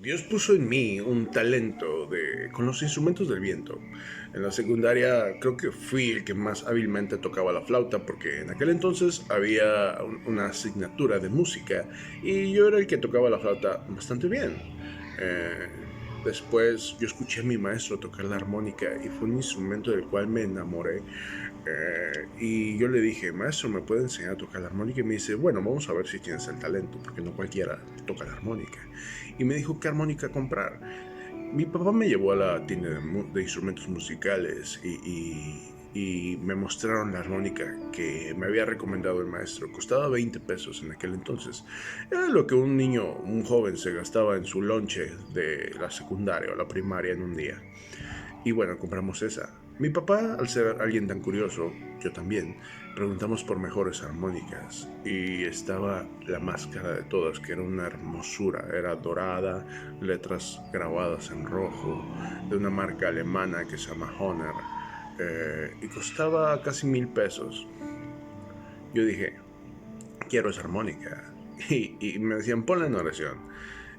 Dios puso en mí un talento con los instrumentos del viento. En la secundaria creo que fui el que más hábilmente tocaba la flauta porque en aquel entonces había una asignatura de música y yo era el que tocaba la flauta bastante bien. Eh, Después yo escuché a mi maestro tocar la armónica y fue un instrumento del cual me enamoré. Y yo le dije, maestro, ¿me puede enseñar a tocar la armónica? Y me dice, bueno, vamos a ver si tienes el talento, porque no cualquiera toca la armónica. Y me dijo, ¿qué armónica comprar? Mi papá me llevó a la tienda de instrumentos musicales y me mostraron la armónica que me había recomendado el maestro. Costaba 20 pesos en aquel entonces. Era lo que un niño, un joven, se gastaba en su lonche de la secundaria o la primaria en un día. Y bueno, compramos esa. Mi papá, al ser alguien tan curioso, yo también, preguntamos por mejores armónicas. Y estaba la más cara de todas, que era una hermosura. Era dorada, letras grabadas en rojo, de una marca alemana que se llama Honor. Y costaba casi 1000 pesos. Yo dije, quiero esa armónica. Y me decían, ponla en oración.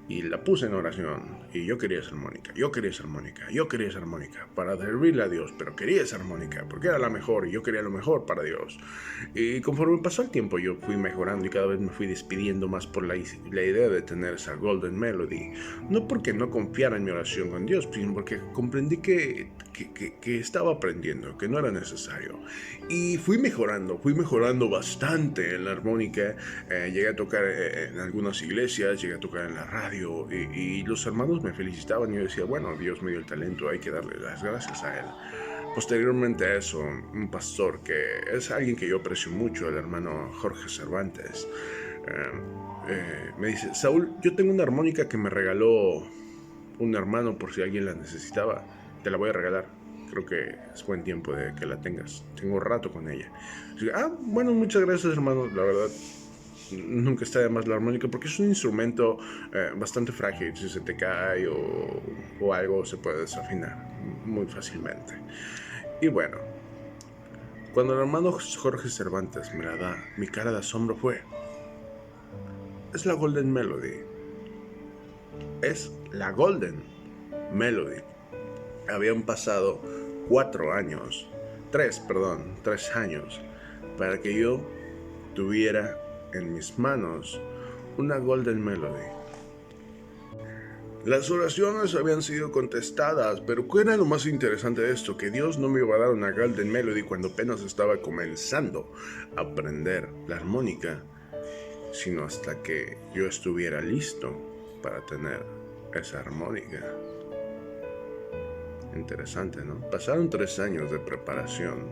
Y la puse en oración. Y yo quería esa armónica, yo quería esa armónica, yo quería esa armónica para servirle a Dios, pero quería esa armónica porque era la mejor y yo quería lo mejor para Dios. Y conforme pasó el tiempo yo fui mejorando y cada vez me fui despidiendo más por la idea de tener esa Golden Melody. No porque no confiara en mi oración con Dios, sino porque comprendí que estaba aprendiendo, que no era necesario. Y fui mejorando bastante en la armónica. Llegué a tocar en algunas iglesias, llegué a tocar en la radio y los hermanos me felicitaban y yo decía, bueno, Dios me dio el talento, hay que darle las gracias a Él. Posteriormente a eso, un pastor que es alguien que yo aprecio mucho, el hermano Jorge Cervantes, me dice, Saúl, yo tengo una armónica que me regaló un hermano por si alguien la necesitaba, te la voy a regalar. Creo que es buen tiempo de que la tengas. Tengo rato con ella. Bueno, muchas gracias, hermano. La verdad, nunca está de más la armónica porque es un instrumento bastante frágil. Si se te cae o algo, se puede desafinar muy fácilmente. Y bueno, cuando el hermano Jorge Cervantes me la da, mi cara de asombro fue: es la Golden Melody. Es la Golden Melody. Habían pasado 3 años, para que yo tuviera en mis manos una Golden Melody. Las oraciones habían sido contestadas, pero ¿qué era lo más interesante de esto? Que Dios no me iba a dar una Golden Melody cuando apenas estaba comenzando a aprender la armónica, sino hasta que yo estuviera listo para tener esa armónica. Interesante, ¿no? Pasaron 3 años de preparación.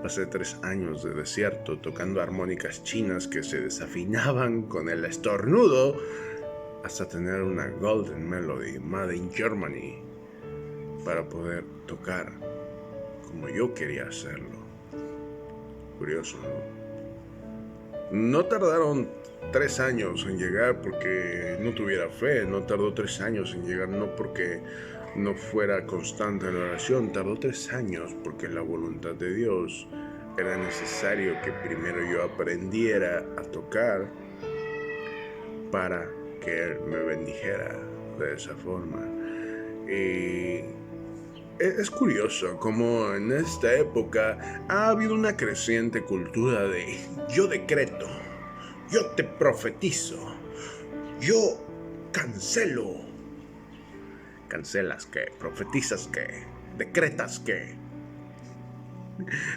Pasé 3 años de desierto tocando armónicas chinas que se desafinaban con el estornudo hasta tener una Golden Melody Made in Germany para poder tocar como yo quería hacerlo. Curioso, ¿no? No tardaron 3 años en llegar porque no tuviera fe. No tardó 3 años en llegar no porque no fuera constante en la oración. Tardó 3 años porque la voluntad de Dios era necesario que primero yo aprendiera a tocar para que Él me bendijera de esa forma. Y es curioso cómo en esta época ha habido una creciente cultura de yo decreto, yo te profetizo, yo cancelo. ¿Cancelas qué? ¿Profetizas qué? ¿Decretas qué?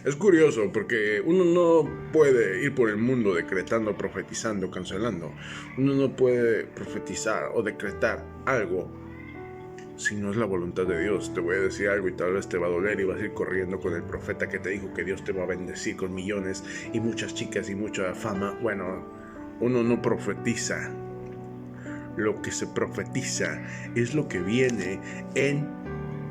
Es curioso porque uno no puede ir por el mundo decretando, profetizando, cancelando. Uno no puede profetizar o decretar algo si no es la voluntad de Dios. Te voy a decir algo y tal vez te va a doler y vas a ir corriendo con el profeta que te dijo que Dios te va a bendecir con millones y muchas chicas y mucha fama. Bueno, uno no profetiza. Lo que se profetiza es lo que viene en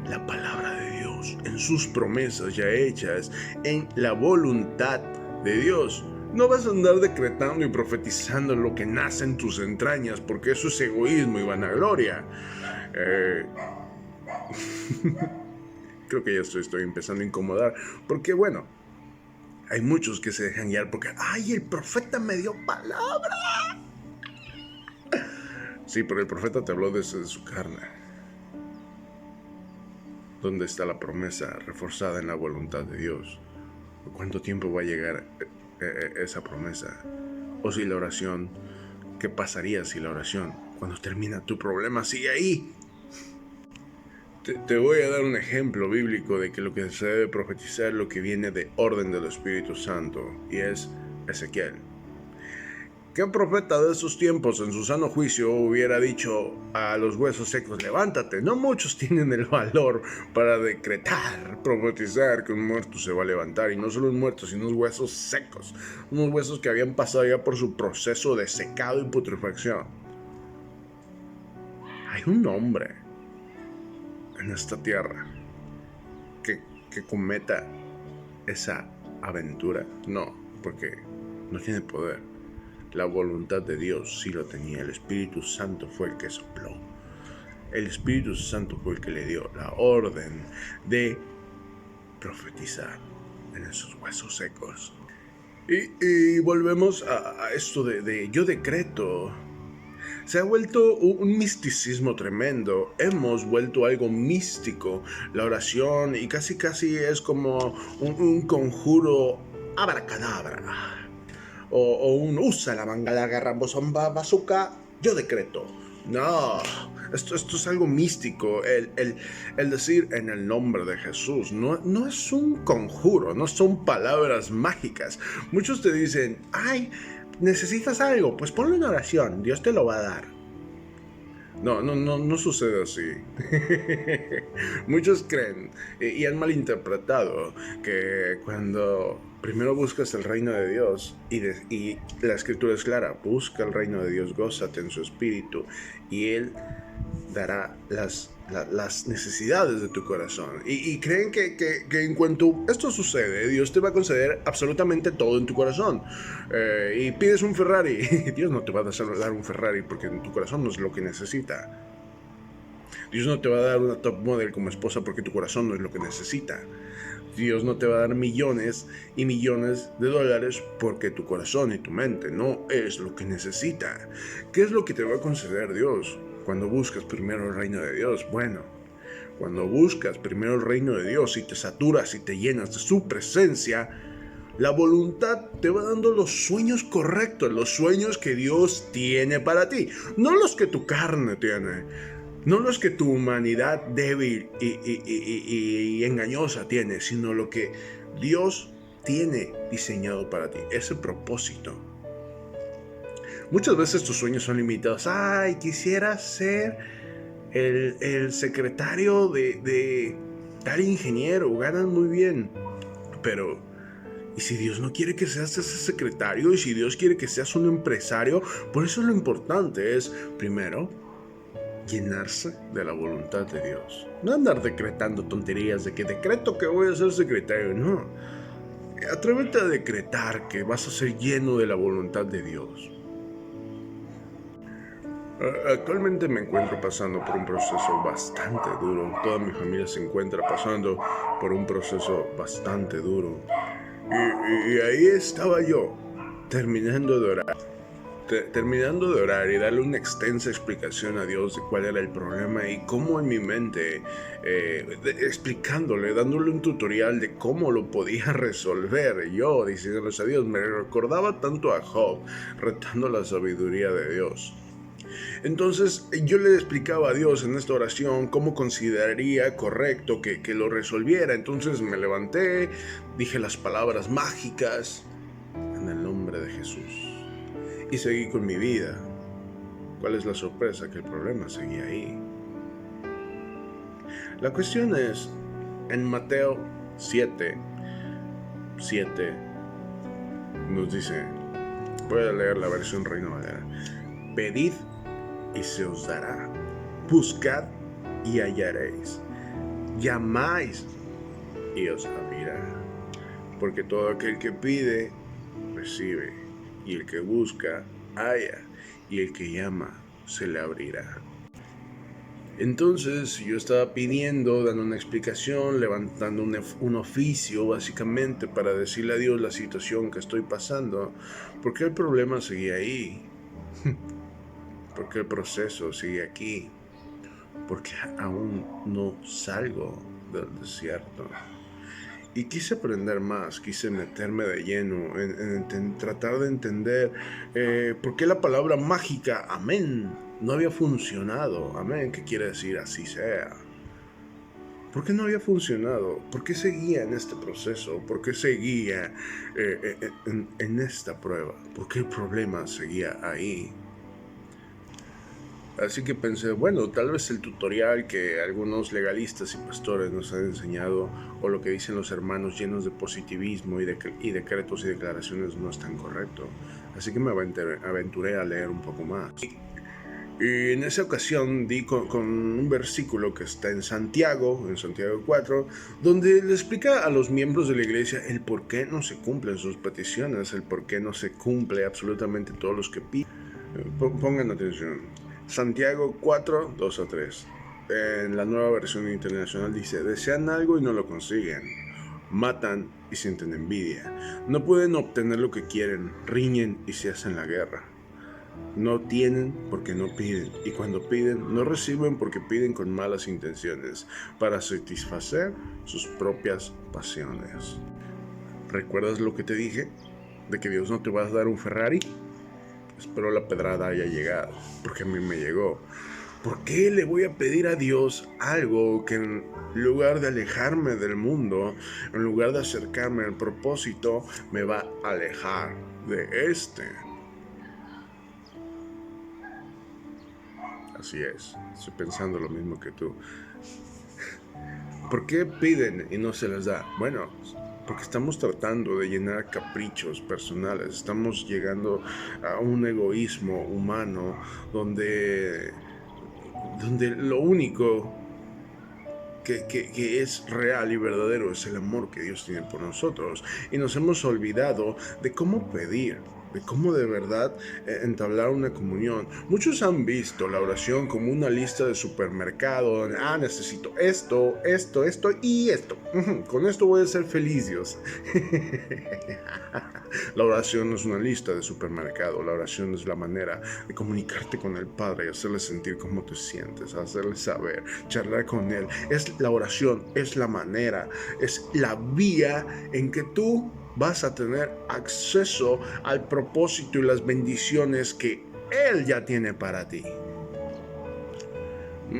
la palabra de Dios, en sus promesas ya hechas, en la voluntad de Dios. No vas a andar decretando y profetizando lo que nace en tus entrañas, porque eso es egoísmo y vanagloria. Creo que ya estoy empezando a incomodar, porque bueno, hay muchos que se dejan guiar porque ¡ay, el profeta me dio palabra! Sí, pero el profeta te habló desde su carne. ¿Dónde está la promesa reforzada en la voluntad de Dios? ¿Cuánto tiempo va a llegar esa promesa? O si la oración, ¿qué pasaría si la oración, cuando termina tu problema, sigue ahí? Te voy a dar un ejemplo bíblico de que lo que se debe profetizar es lo que viene de orden del Espíritu Santo, y es Ezequiel. ¿Qué profeta de esos tiempos en su sano juicio hubiera dicho a los huesos secos, levántate? No muchos tienen el valor para decretar, profetizar que un muerto se va a levantar, y no solo un muerto, sino unos huesos secos, unos huesos que habían pasado ya por su proceso de secado y putrefacción. Hay un hombre en esta tierra que cometa esa aventura. No, porque no tiene poder. La voluntad de Dios sí lo tenía. El Espíritu Santo fue el que sopló. El Espíritu Santo fue el que le dio la orden de profetizar en esos huesos secos. Y volvemos a esto de yo decreto. Se ha vuelto un misticismo tremendo. Hemos vuelto algo místico la oración, y casi es como un conjuro abracadabra. O un usa la manga larga rambosomba bazooka, yo decreto. No, esto es algo místico. El decir en el nombre de Jesús no es un conjuro, no son palabras mágicas. Muchos te dicen, ay, necesitas algo, pues ponlo en oración, Dios te lo va a dar. No sucede así. Muchos creen y han malinterpretado que cuando primero buscas el reino de Dios, y la escritura es clara, busca el reino de Dios, gózate en su espíritu, y Él dará las necesidades de tu corazón. Y creen que en cuanto esto sucede, Dios te va a conceder absolutamente todo en tu corazón. Y pides un Ferrari, Dios no te va a dar un Ferrari porque en tu corazón no es lo que necesita. Dios no te va a dar una top model como esposa porque tu corazón no es lo que necesita. Dios no te va a dar millones y millones de dólares porque tu corazón y tu mente no es lo que necesita. ¿Qué es lo que te va a conceder Dios cuando buscas primero el reino de Dios? Bueno, cuando buscas primero el reino de Dios y te saturas y te llenas de su presencia, la voluntad te va dando los sueños correctos, los sueños que Dios tiene para ti, no los que tu carne tiene. No los que tu humanidad débil y engañosa tiene, sino lo que Dios tiene diseñado para ti, ese propósito. Muchas veces tus sueños son limitados. Ay, quisiera ser el secretario de tal ingeniero, ganan muy bien. Pero, ¿y si Dios no quiere que seas ese secretario? ¿Y si Dios quiere que seas un empresario? Por eso lo importante es, primero, llenarse de la voluntad de Dios. No andar decretando tonterías de que decreto que voy a ser secretario. No. Atrévete a decretar que vas a ser lleno de la voluntad de Dios. Actualmente me encuentro pasando por un proceso bastante duro. Toda mi familia se encuentra pasando por un proceso bastante duro. Y ahí estaba yo, terminando de orar y darle una extensa explicación a Dios de cuál era el problema y cómo en mi mente, explicándole, dándole un tutorial de cómo lo podía resolver. Yo diciéndoles a Dios, me recordaba tanto a Job, retando la sabiduría de Dios. Entonces yo le explicaba a Dios en esta oración cómo consideraría correcto que lo resolviera. Entonces me levanté, dije las palabras mágicas en el nombre de Jesús y seguí con mi vida. ¿Cuál es la sorpresa? Que el problema seguía ahí. La cuestión es, en Mateo 7 nos dice, voy a leer la versión Reina Valera: pedid y se os dará, buscad y hallaréis, llamáis y os abrirá, porque todo aquel que pide, recibe, y el que busca, halla, y el que llama, se le abrirá. Entonces yo estaba pidiendo, dando una explicación, levantando un oficio básicamente para decirle a Dios la situación que estoy pasando, porque el problema seguía ahí. ¿Por qué el proceso sigue aquí? Porque aún no salgo del desierto. Y quise aprender más, quise meterme de lleno en tratar de entender por qué la palabra mágica, amén, no había funcionado. Amén, ¿qué quiere decir así sea? ¿Por qué no había funcionado? ¿Por qué seguía en este proceso? ¿Por qué seguía en esta prueba? ¿Por qué el problema seguía ahí? Así que pensé, bueno, tal vez el tutorial que algunos legalistas y pastores nos han enseñado, o lo que dicen los hermanos llenos de positivismo y decretos y declaraciones, no es tan correcto. Así que me aventuré a leer un poco más. Y en esa ocasión di con un versículo que está en Santiago 4, donde le explica a los miembros de la iglesia el por qué no se cumplen sus peticiones, el por qué no se cumple absolutamente todos los que piden. Pongan atención. Santiago 4, 2 a 3. En la nueva versión internacional dice: desean algo y no lo consiguen. Matan y sienten envidia. No pueden obtener lo que quieren. Riñen y se hacen la guerra. No tienen porque no piden. Y cuando piden, no reciben porque piden con malas intenciones, para satisfacer sus propias pasiones. ¿Recuerdas lo que te dije? ¿De que Dios no te va a dar un Ferrari? Espero la pedrada haya llegado, porque a mí me llegó. ¿Por qué le voy a pedir a Dios algo que en lugar de alejarme del mundo, en lugar de acercarme al propósito, me va a alejar de este? Así es, estoy pensando lo mismo que tú. ¿Por qué piden y no se les da? Bueno, porque estamos tratando de llenar caprichos personales, estamos llegando a un egoísmo humano donde lo único que es real y verdadero es el amor que Dios tiene por nosotros, y nos hemos olvidado de cómo pedir, de cómo de verdad entablar una comunión. Muchos han visto la oración como una lista de supermercado, donde, necesito esto y esto. Con esto voy a ser feliz, Dios. La oración no es una lista de supermercado, la oración es la manera de comunicarte con el Padre y hacerle sentir cómo te sientes, hacerle saber, charlar con Él. La oración es la manera, es la vía en que tú vas a tener acceso al propósito y las bendiciones que Él ya tiene para ti.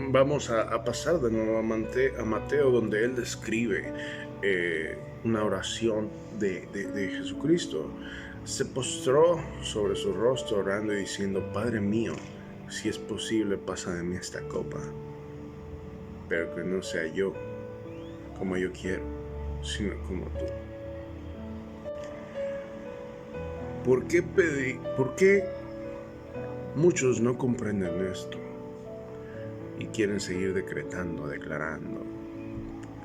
Vamos a pasar de nuevo a Mateo, donde Él describe una oración de Jesucristo. Se postró sobre su rostro orando y diciendo: Padre mío, si es posible, pasa de mí esta copa, pero que no sea yo como yo quiero, sino como tú. ¿Por qué muchos no comprenden esto y quieren seguir declarando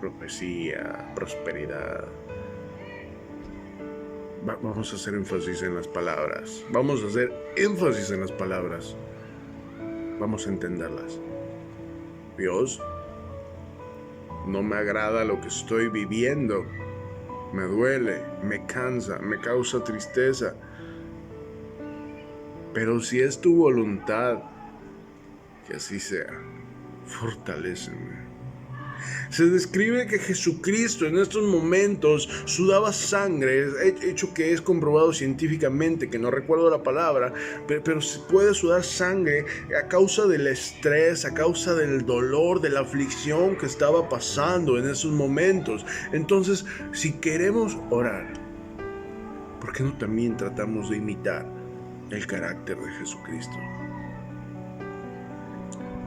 profecía, prosperidad? Vamos a hacer énfasis en las palabras. Vamos a entenderlas. Dios, no me agrada lo que estoy viviendo. Me duele, me cansa, me causa tristeza. Pero si es tu voluntad, que así sea, fortaléceme. Se describe que Jesucristo en estos momentos sudaba sangre, hecho que es comprobado científicamente, que no recuerdo la palabra, pero se puede sudar sangre a causa del estrés, a causa del dolor, de la aflicción que estaba pasando en esos momentos. Entonces, si queremos orar, ¿por qué no también tratamos de imitar el carácter de Jesucristo?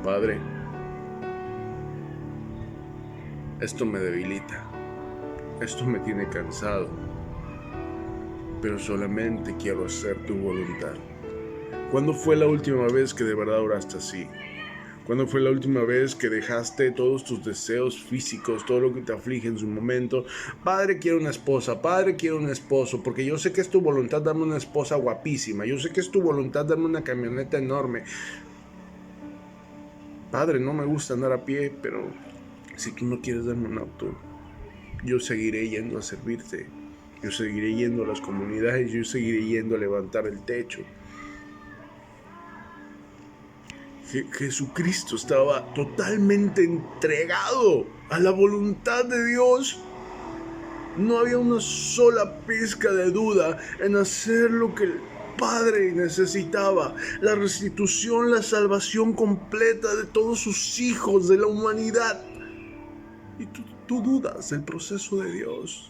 Padre, esto me debilita, esto me tiene cansado, pero solamente quiero hacer tu voluntad. ¿Cuándo fue la última vez que de verdad oraste así? ¿Cuándo fue la última vez que dejaste todos tus deseos físicos, todo lo que te aflige en su momento? Padre, quiero una esposa, Padre, quiero un esposo, porque yo sé que es tu voluntad darme una esposa guapísima, yo sé que es tu voluntad darme una camioneta enorme. Padre, no me gusta andar a pie, pero si tú no quieres darme un auto, yo seguiré yendo a servirte, yo seguiré yendo a las comunidades, yo seguiré yendo a levantar el techo. Jesucristo estaba totalmente entregado a la voluntad de Dios. No había una sola pizca de duda en hacer lo que el Padre necesitaba: la restitución, la salvación completa de todos sus hijos, de la humanidad. Y tú dudas del proceso de Dios.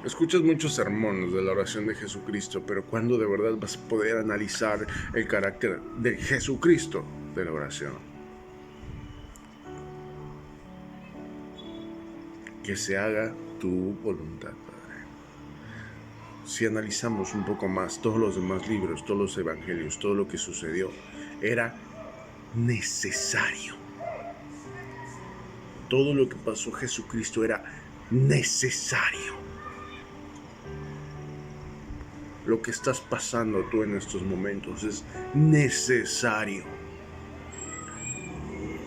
Escuchas muchos sermones de la oración de Jesucristo, pero ¿cuándo de verdad vas a poder analizar el carácter de Jesucristo de la oración? Que se haga tu voluntad, Padre. Si analizamos un poco más todos los demás libros, todos los evangelios, todo lo que sucedió, era necesario. Todo lo que pasó Jesucristo era necesario. Lo que estás pasando tú en estos momentos es necesario.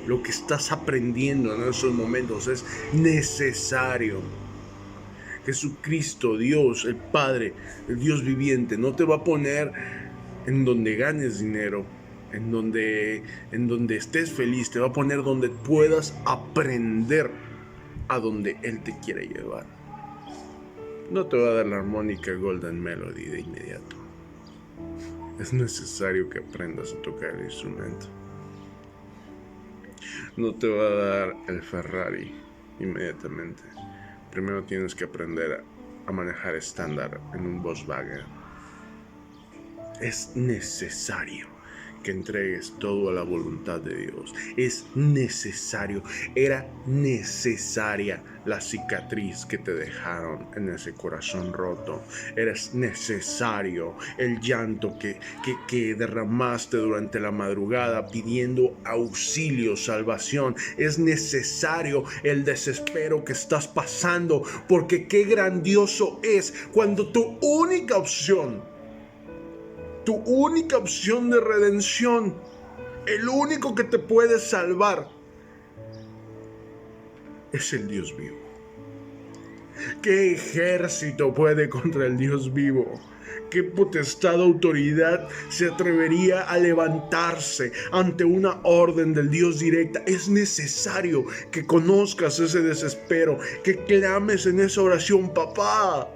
Lo que estás aprendiendo en esos momentos es necesario. Jesucristo, Dios, el Padre, el Dios viviente, no te va a poner en donde ganes dinero, en donde estés feliz. Te va a poner donde puedas aprender a donde Él te quiere llevar. No te va a dar la armónica Golden Melody de inmediato. Es necesario que aprendas a tocar el instrumento. No te va a dar el Ferrari inmediatamente. Primero tienes que aprender a manejar estándar en un Volkswagen. Es necesario que entregues todo a la voluntad de Dios. Es necesario. Era necesaria la cicatriz que te dejaron en ese corazón roto. Era necesario el llanto que derramaste durante la madrugada pidiendo auxilio, salvación. Es necesario el desespero que estás pasando, porque qué grandioso es cuando tu única opción de redención, el único que te puede salvar, es el Dios vivo. ¿Qué ejército puede contra el Dios vivo? ¿Qué potestad o autoridad se atrevería a levantarse ante una orden del Dios directa? Es necesario que conozcas ese desespero, que clames en esa oración: papá,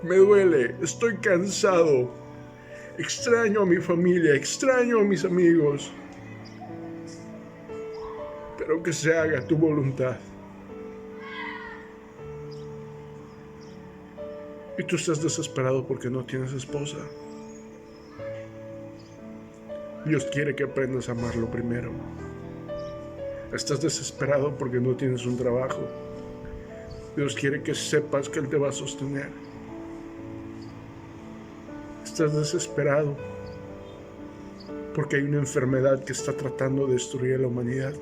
me duele, estoy cansado. Extraño a mi familia, extraño a mis amigos, pero que se haga tu voluntad. Y tú estás desesperado porque no tienes esposa. Dios quiere que aprendas a amarlo primero. Estás desesperado porque no tienes un trabajo. Dios quiere que sepas que Él te va a sostener. Estás desesperado porque hay una enfermedad que está tratando de destruir a la humanidad.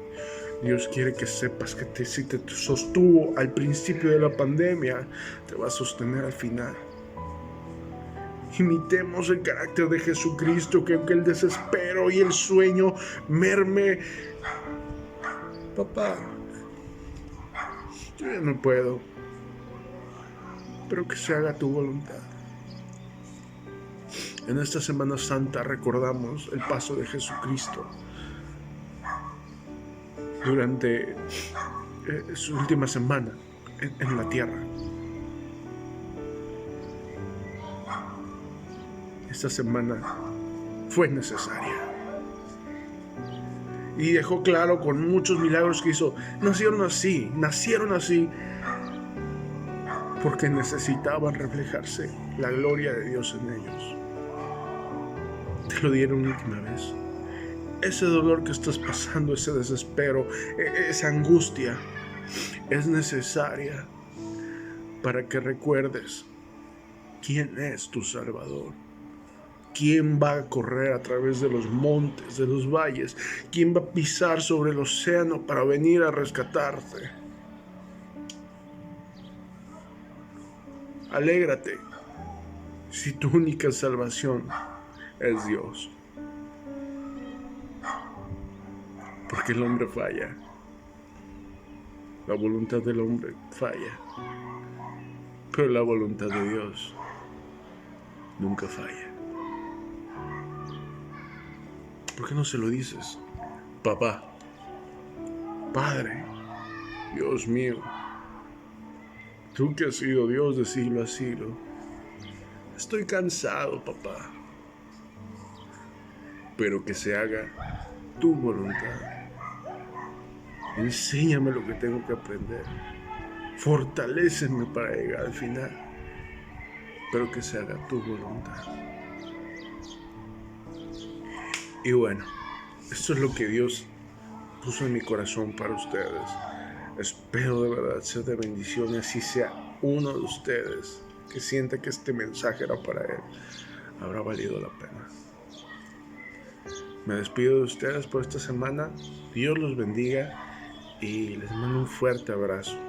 Dios quiere que sepas que si te sostuvo al principio de la pandemia, te va a sostener al final. Imitemos el carácter de Jesucristo, que aunque el desespero y el sueño merme: papá, yo ya no puedo, pero que se haga tu voluntad. En esta Semana Santa recordamos el paso de Jesucristo durante su última semana en la tierra. Esta semana fue necesaria y dejó claro con muchos milagros que hizo. Nacieron así porque necesitaban reflejarse la gloria de Dios en ellos. Te lo dieron una última vez. Ese dolor que estás pasando, ese desespero, esa angustia, es necesaria para que recuerdes quién es tu Salvador. ¿Quién va a correr a través de los montes, de los valles? ¿Quién va a pisar sobre el océano para venir a rescatarte? Alégrate si tu única salvación es Dios. Porque el hombre falla. La voluntad del hombre falla. Pero la voluntad de Dios nunca falla. ¿por qué no se lo dices? Papá, Padre, Dios mío, tú que has sido Dios de siglo a siglo, estoy cansado, papá, pero que se haga tu voluntad. Enséñame lo que tengo que aprender. Fortaléceme para llegar al final, pero que se haga tu voluntad. Y bueno, esto es lo que Dios puso en mi corazón para ustedes. Espero de verdad ser de bendición y así sea uno de ustedes que sienta que este mensaje era para él. Habrá valido la pena. Me despido de ustedes por esta semana. Dios los bendiga y les mando un fuerte abrazo.